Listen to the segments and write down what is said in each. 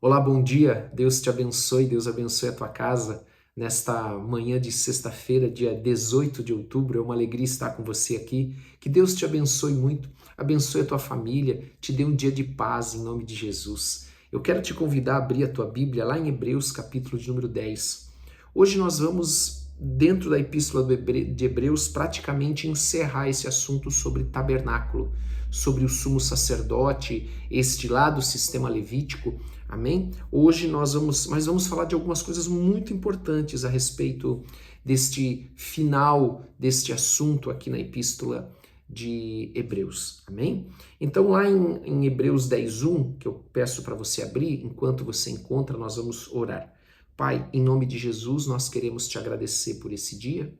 Olá, bom dia. Deus te abençoe, Deus abençoe a tua casa nesta manhã de sexta-feira, dia 18 de outubro. É uma alegria estar com você aqui. Que Deus te abençoe muito, abençoe a tua família, te dê um dia de paz em nome de Jesus. Eu quero te convidar a abrir a tua Bíblia lá em Hebreus, capítulo de número 10. Hoje nós vamos, dentro da epístola de Hebreus, praticamente encerrar esse assunto sobre tabernáculo, sobre o sumo sacerdote, este lá do sistema levítico. Amém? Hoje mas vamos falar de algumas coisas muito importantes a respeito deste final deste assunto aqui na epístola de Hebreus. Amém? Então lá em Hebreus 10:1, que eu peço para você abrir, enquanto você encontra, nós vamos orar. Pai, em nome de Jesus, nós queremos te agradecer por esse dia.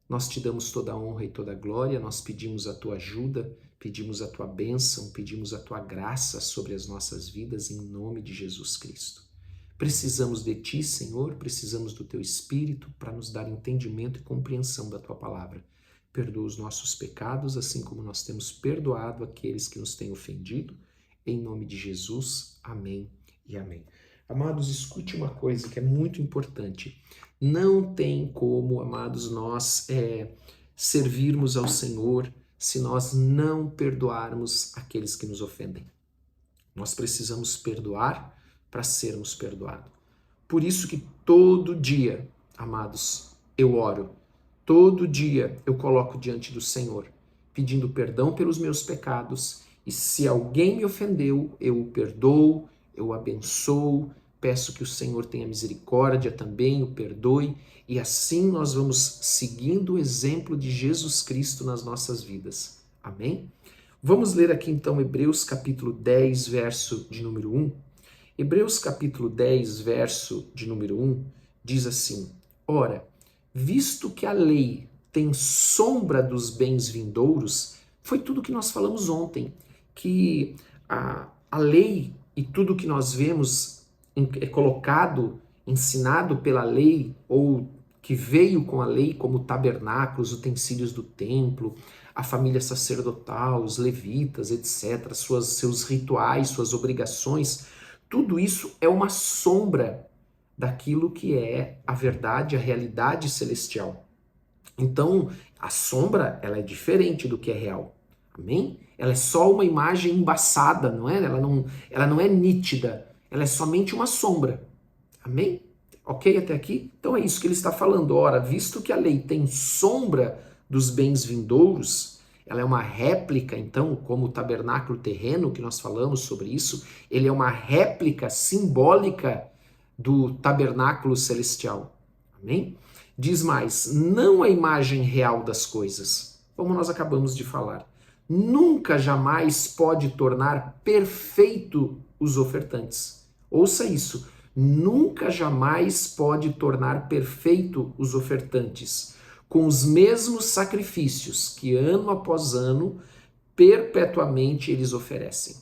Nós te damos toda a honra e toda a glória, nós pedimos a tua ajuda, pedimos a tua bênção, pedimos a tua graça sobre as nossas vidas em nome de Jesus Cristo. Precisamos de ti, Senhor, precisamos do teu Espírito para nos dar entendimento e compreensão da tua palavra. Perdoa os nossos pecados, assim como nós temos perdoado aqueles que nos têm ofendido. Em nome de Jesus, amém e amém. Amados, escute uma coisa que é muito importante. Não tem como, amados, nós servirmos ao Senhor se nós não perdoarmos aqueles que nos ofendem. Nós precisamos perdoar para sermos perdoados. Por isso que todo dia, amados, eu oro. Todo dia eu coloco diante do Senhor, pedindo perdão pelos meus pecados. E se alguém me ofendeu, eu o perdoo, eu o abençoo, peço que o Senhor tenha misericórdia também, o perdoe, e assim nós vamos seguindo o exemplo de Jesus Cristo nas nossas vidas. Amém? Vamos ler aqui então Hebreus capítulo 10, verso de número 1. Hebreus capítulo 10, verso de número 1, diz assim: Ora, visto que a lei tem sombra dos bens vindouros, foi tudo que nós falamos ontem, que a lei e tudo que nós vemos é colocado, ensinado pela lei, ou que veio com a lei, como tabernáculos, utensílios do templo, a família sacerdotal, os levitas, etc., seus rituais, suas obrigações, tudo isso é uma sombra daquilo que é a verdade, a realidade celestial. Então, a sombra, ela é diferente do que é real. Amém? Ela é só uma imagem embaçada, não é? Ela não é nítida. Ela é somente uma sombra. Amém? Ok até aqui? Então é isso que ele está falando. Ora, visto que a lei tem sombra dos bens vindouros, ela é uma réplica, então, como o tabernáculo terreno, que nós falamos sobre isso, ele é uma réplica simbólica do tabernáculo celestial. Amém? Diz mais, não a imagem real das coisas, como nós acabamos de falar. Nunca, jamais pode tornar perfeito os ofertantes. Ouça isso, nunca, jamais pode tornar perfeito os ofertantes, com os mesmos sacrifícios que ano após ano, perpetuamente eles oferecem.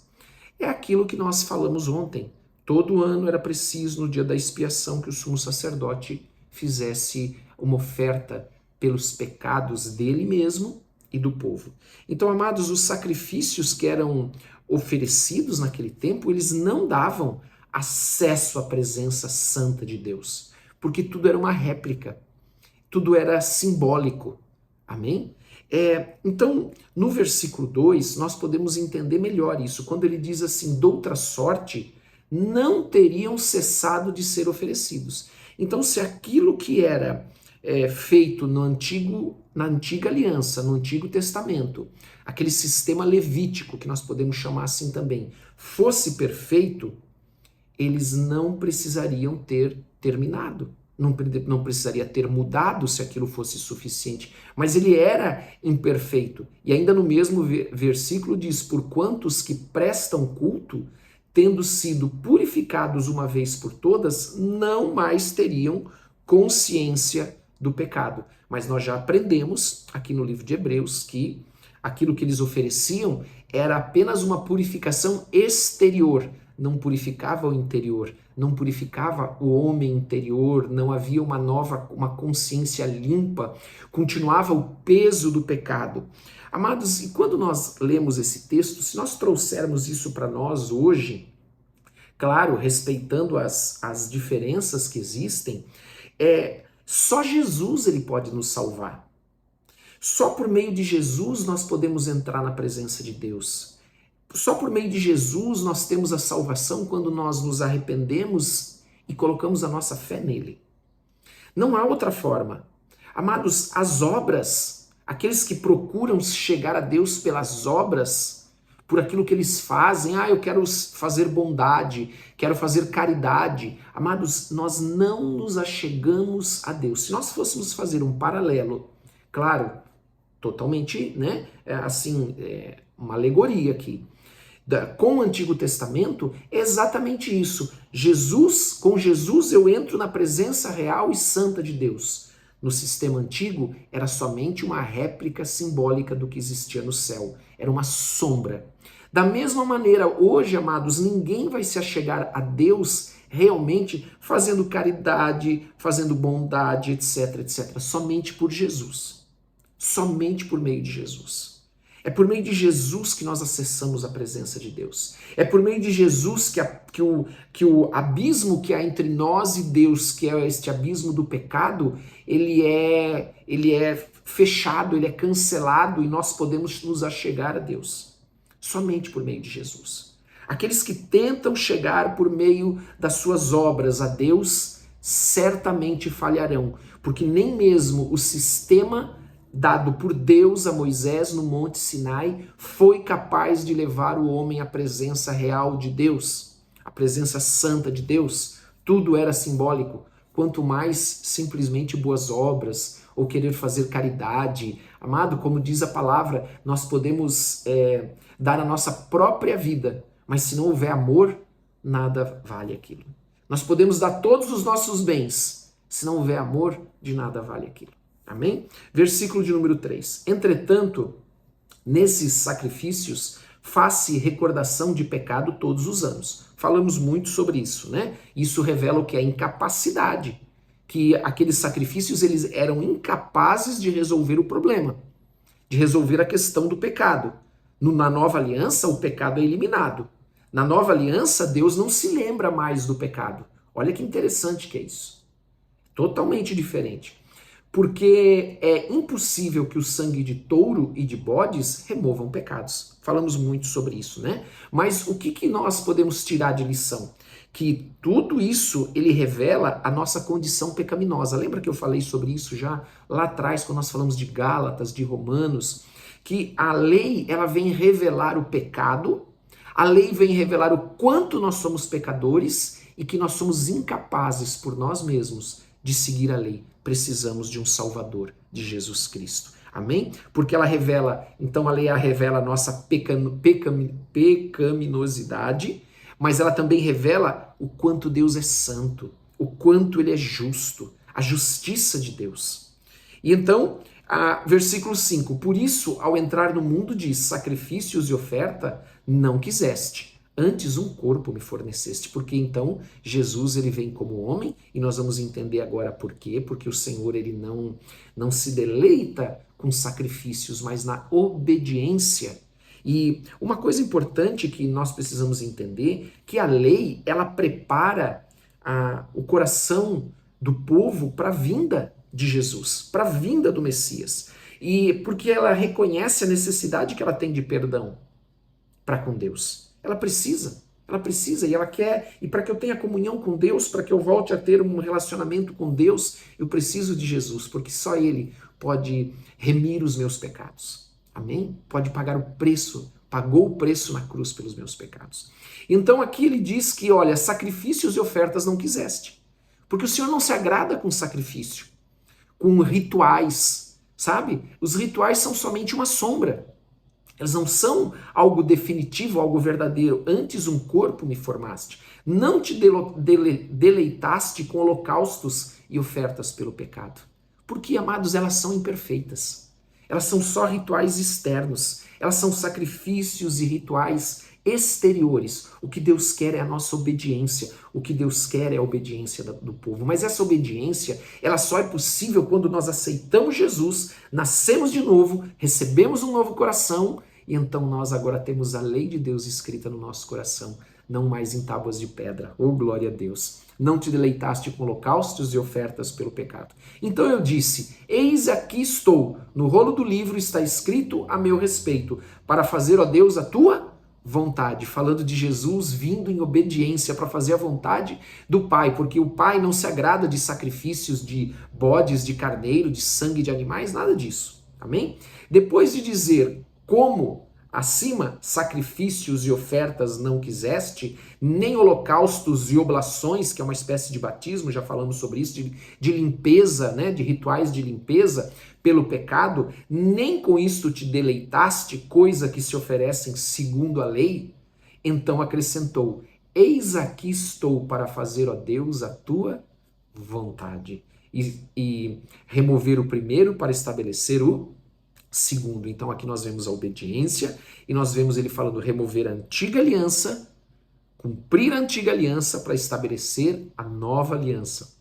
É aquilo que nós falamos ontem. Todo ano era preciso, no dia da expiação, que o sumo sacerdote fizesse uma oferta pelos pecados dele mesmo e do povo. Então, amados, os sacrifícios que eram oferecidos naquele tempo, eles não davam acesso à presença santa de Deus, porque tudo era uma réplica, tudo era simbólico. Amém? Então, no versículo 2, nós podemos entender melhor isso, quando ele diz assim, doutra sorte, não teriam cessado de ser oferecidos. Então, se aquilo que era feito na antiga aliança, no Antigo Testamento, aquele sistema levítico, que nós podemos chamar assim também, fosse perfeito, eles não precisariam ter terminado, não precisaria ter mudado se aquilo fosse suficiente, mas ele era imperfeito. E ainda no mesmo versículo diz, por quantos que prestam culto, tendo sido purificados uma vez por todas, não mais teriam consciência do pecado. Mas nós já aprendemos aqui no livro de Hebreus que aquilo que eles ofereciam era apenas uma purificação exterior, não purificava o interior, não purificava o homem interior, não havia uma consciência limpa, continuava o peso do pecado. Amados, e quando nós lemos esse texto, se nós trouxermos isso para nós hoje, claro, respeitando as diferenças que existem, só Jesus ele pode nos salvar. Só por meio de Jesus nós podemos entrar na presença de Deus. Só por meio de Jesus nós temos a salvação quando nós nos arrependemos e colocamos a nossa fé nele. Não há outra forma. Amados, as obras, aqueles que procuram chegar a Deus pelas obras, por aquilo que eles fazem, eu quero fazer bondade, quero fazer caridade. Amados, nós não nos achegamos a Deus. Se nós fôssemos fazer um paralelo, claro, totalmente, uma alegoria aqui, com o Antigo Testamento, é exatamente isso. Com Jesus eu entro na presença real e santa de Deus. No sistema antigo, era somente uma réplica simbólica do que existia no céu. Era uma sombra. Da mesma maneira, hoje, amados, ninguém vai se achegar a Deus realmente fazendo caridade, fazendo bondade, etc, etc. Somente por Jesus. Somente por meio de Jesus. É por meio de Jesus que nós acessamos a presença de Deus. É por meio de Jesus que o abismo que há entre nós e Deus, que é este abismo do pecado, ele é fechado, ele é cancelado e nós podemos nos achegar a Deus. Somente por meio de Jesus. Aqueles que tentam chegar por meio das suas obras a Deus, certamente falharão, porque nem mesmo o sistema dado por Deus a Moisés no Monte Sinai foi capaz de levar o homem à presença real de Deus, à presença santa de Deus. Tudo era simbólico, quanto mais simplesmente boas obras ou querer fazer caridade. Amado, como diz a palavra, nós podemos dar a nossa própria vida, mas se não houver amor, nada vale aquilo. Nós podemos dar todos os nossos bens, se não houver amor, de nada vale aquilo. Amém? Versículo de número 3. Entretanto, nesses sacrifícios, faz-se recordação de pecado todos os anos. Falamos muito sobre isso, né? Isso revela o que é incapacidade, que aqueles sacrifícios eles eram incapazes de resolver o problema, de resolver a questão do pecado. Na nova aliança, o pecado é eliminado. Na nova aliança, Deus não se lembra mais do pecado. Olha que interessante que é isso. Totalmente diferente. Porque é impossível que o sangue de touro e de bodes removam pecados. Falamos muito sobre isso, né? Mas o que nós podemos tirar de lição? Que tudo isso, ele revela a nossa condição pecaminosa. Lembra que eu falei sobre isso já lá atrás, quando nós falamos de Gálatas, de Romanos? Que a lei, ela vem revelar o pecado, a lei vem revelar o quanto nós somos pecadores e que nós somos incapazes por nós mesmos de seguir a lei. Precisamos de um Salvador, de Jesus Cristo. Amém? Porque ela revela, então a lei revela a nossa pecaminosidade, mas ela também revela o quanto Deus é santo, o quanto ele é justo, a justiça de Deus. E então, versículo 5, por isso, ao entrar no mundo diz, sacrifícios e oferta não quiseste. Antes um corpo me forneceste, porque então Jesus ele vem como homem e nós vamos entender agora por quê, porque o Senhor ele não se deleita com sacrifícios, mas na obediência. E uma coisa importante que nós precisamos entender, que a lei ela prepara o coração do povo para a vinda de Jesus, para a vinda do Messias, e porque ela reconhece a necessidade que ela tem de perdão para com Deus. Ela precisa e ela quer, e para que eu tenha comunhão com Deus, para que eu volte a ter um relacionamento com Deus, eu preciso de Jesus, porque só Ele pode remir os meus pecados. Amém? Pode pagar o preço, pagou o preço na cruz pelos meus pecados. Então aqui ele diz que, olha, sacrifícios e ofertas não quiseste, porque o Senhor não se agrada com sacrifício, com rituais, sabe? Os rituais são somente uma sombra. Eles não são algo definitivo, algo verdadeiro. Antes um corpo me formaste. Não te deleitaste com holocaustos e ofertas pelo pecado. Porque, amados, elas são imperfeitas. Elas são só rituais externos. Elas são sacrifícios e rituais exteriores. O que Deus quer é a nossa obediência. O que Deus quer é a obediência do povo. Mas essa obediência, ela só é possível quando nós aceitamos Jesus, nascemos de novo, recebemos um novo coração. E então nós agora temos a lei de Deus escrita no nosso coração. não mais em tábuas de pedra. Oh, glória a Deus! Não te deleitaste com holocaustos e ofertas pelo pecado. Então eu disse, eis aqui estou, no rolo do livro está escrito a meu respeito, para fazer, ó Deus, a tua vontade, falando de Jesus vindo em obediência para fazer a vontade do Pai, porque o Pai não se agrada de sacrifícios de bodes, de carneiro, de sangue de animais, nada disso, amém? Depois de dizer como acima sacrifícios e ofertas não quiseste, nem holocaustos e oblações, que é uma espécie de batismo, já falamos sobre isso, de limpeza, né, de rituais de limpeza pelo pecado, nem com isto te deleitaste, coisa que se oferecem segundo a lei, então acrescentou, eis aqui estou para fazer, ó Deus, a tua vontade, e remover o primeiro para estabelecer o segundo. Então aqui nós vemos a obediência e nós vemos ele falando remover a antiga aliança, cumprir a antiga aliança para estabelecer a nova aliança,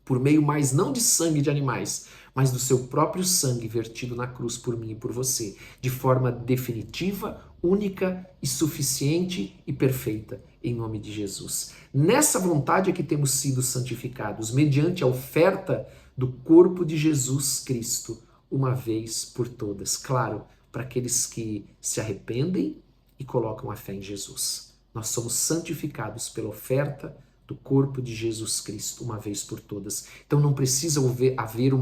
por meio mais não de sangue de animais, mas do seu próprio sangue vertido na cruz por mim e por você, de forma definitiva, única e suficiente e perfeita, em nome de Jesus. Nessa vontade é que temos sido santificados, mediante a oferta do corpo de Jesus Cristo, uma vez por todas. Claro, para aqueles que se arrependem e colocam a fé em Jesus. Nós somos santificados pela oferta do corpo de Jesus Cristo, uma vez por todas. Então não precisa haver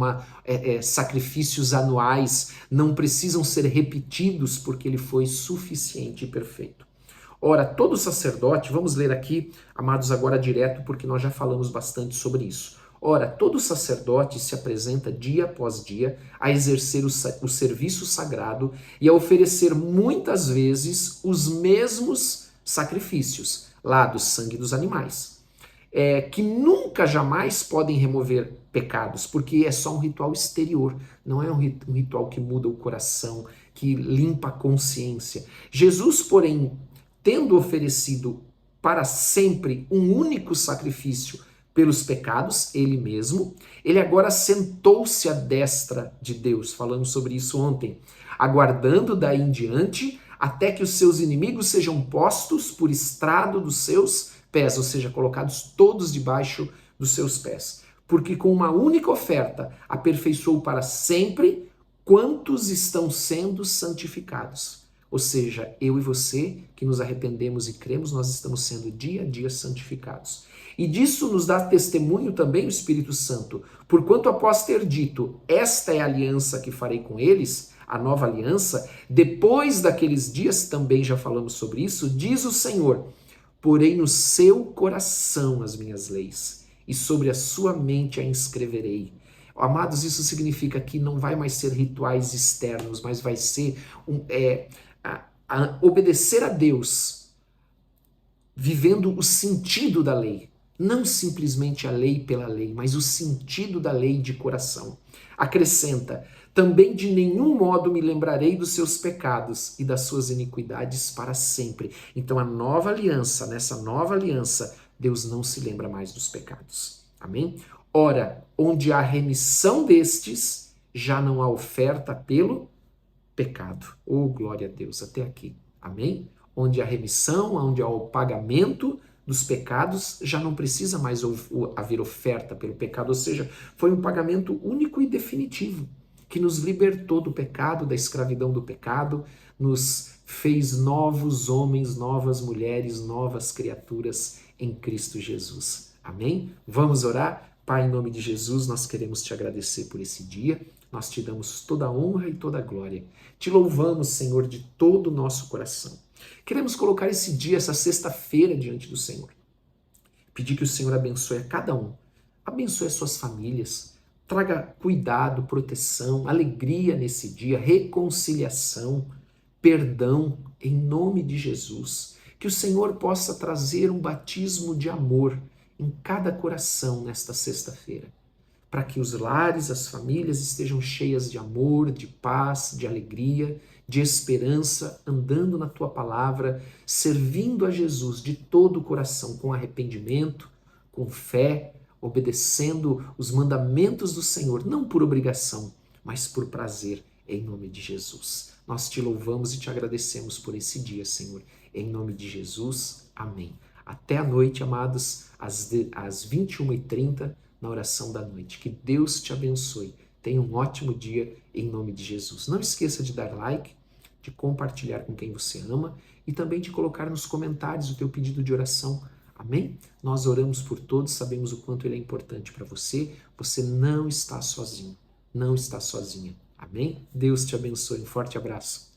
sacrifícios anuais, não precisam ser repetidos, porque ele foi suficiente e perfeito. Ora, todo sacerdote, vamos ler aqui, amados, agora direto, porque nós já falamos bastante sobre isso. Ora, todo sacerdote se apresenta dia após dia a exercer o serviço sagrado e a oferecer muitas vezes os mesmos sacrifícios, lá do sangue dos animais, que nunca jamais podem remover pecados, porque é só um ritual exterior, não é um ritual que muda o coração, que limpa a consciência. Jesus, porém, tendo oferecido para sempre um único sacrifício pelos pecados, ele mesmo, ele agora sentou-se à destra de Deus, falamos sobre isso ontem, aguardando daí em diante até que os seus inimigos sejam postos por estrado dos seus pés, ou seja, colocados todos debaixo dos seus pés. Porque com uma única oferta aperfeiçoou para sempre quantos estão sendo santificados. Ou seja, eu e você que nos arrependemos e cremos, nós estamos sendo dia a dia santificados. E disso nos dá testemunho também o Espírito Santo, porquanto após ter dito, esta é a aliança que farei com eles, a nova aliança, depois daqueles dias, também já falamos sobre isso, diz o Senhor, porei no seu coração as minhas leis, e sobre a sua mente a inscreverei. Amados, isso significa que não vai mais ser rituais externos, mas vai ser obedecer a Deus, vivendo o sentido da lei. Não simplesmente a lei pela lei, mas o sentido da lei de coração. Acrescenta, também de nenhum modo me lembrarei dos seus pecados e das suas iniquidades para sempre. Então nessa nova aliança, Deus não se lembra mais dos pecados. Amém? Ora, onde há remissão destes, já não há oferta pelo pecado. Oh, glória a Deus, até aqui. Amém? Onde há remissão, onde há o pagamento dos pecados, já não precisa mais haver oferta pelo pecado, ou seja, foi um pagamento único e definitivo, que nos libertou do pecado, da escravidão do pecado, nos fez novos homens, novas mulheres, novas criaturas em Cristo Jesus. Amém? Vamos orar? Pai, em nome de Jesus, nós queremos te agradecer por esse dia, nós te damos toda a honra e toda a glória. Te louvamos, Senhor, de todo o nosso coração. Queremos colocar esse dia, essa sexta-feira diante do Senhor. Pedir que o Senhor abençoe a cada um, abençoe as suas famílias, traga cuidado, proteção, alegria nesse dia, reconciliação, perdão, em nome de Jesus. Que o Senhor possa trazer um batismo de amor em cada coração nesta sexta-feira, para que os lares, as famílias estejam cheias de amor, de paz, de alegria, de esperança, andando na tua palavra, servindo a Jesus de todo o coração, com arrependimento, com fé, obedecendo os mandamentos do Senhor, não por obrigação, mas por prazer, em nome de Jesus. Nós te louvamos e te agradecemos por esse dia, Senhor. Em nome de Jesus, amém. Até a noite, amados, às 21h30, na oração da noite. Que Deus te abençoe. Tenha um ótimo dia em nome de Jesus. Não esqueça de dar like, de compartilhar com quem você ama e também de colocar nos comentários o teu pedido de oração. Amém? Nós oramos por todos, sabemos o quanto ele é importante para você. Você não está sozinho, não está sozinha. Amém? Deus te abençoe. Um forte abraço.